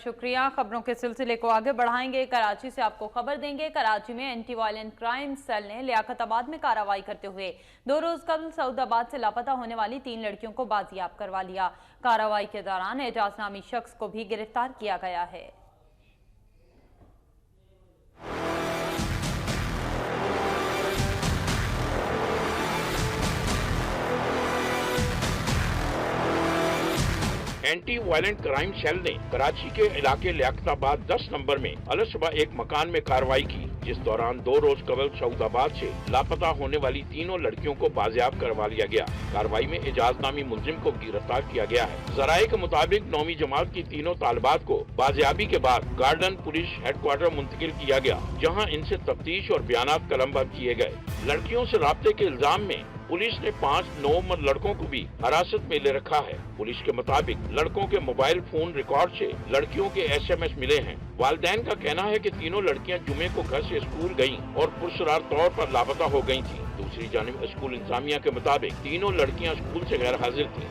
शुक्रिया। खबरों के सिलसिले को आगे बढ़ाएंगे। कराची से आपको खबर देंगे। कराची में एंटी वायलेंट क्राइम सेल ने लियाकताबाद में कार्रवाई करते हुए 2 रोज कबल सऊदाबाद से लापता होने वाली 3 लड़कियों को बाजियाब करवा लिया। कार्रवाई के दौरान एजाज नामी शख्स को भी गिरफ्तार किया गया है। एंटी वायलेंट क्राइम सेल ने कराची के इलाके लियाकताबाद 10 नंबर में अलसुबह एक मकान में कार्रवाई की, जिस दौरान 2 रोज कबल सऊदाबाद से लापता होने वाली तीनों लड़कियों को बाजियाब करवा लिया गया। कार्रवाई में एजाज नामी मुलजिम को गिरफ्तार किया गया है। जराये के मुताबिक 9वीं जमात की तीनों तालिबात को बाजियाबी के बाद गार्डन पुलिस हेडक्वार्टर मुंतकिल किया गया, जहाँ इनसे तफ्तीश और बयानात कलमबंद किए गए। लड़कियों से राब्ते के इल्जाम में पुलिस ने 5 नौमर लड़कों को भी हिरासत में ले रखा है। पुलिस के मुताबिक लड़कों के मोबाइल फोन रिकॉर्ड से लड़कियों के SMS मिले हैं। वालिदैन का कहना है कि तीनों लड़कियां जुमे को घर से स्कूल गईं और पुरसरार तौर पर लापता हो गई थीं। दूसरी जानिब स्कूल इंतजामिया के मुताबिक तीनों लड़कियां स्कूल से गैर हाजिर थीं।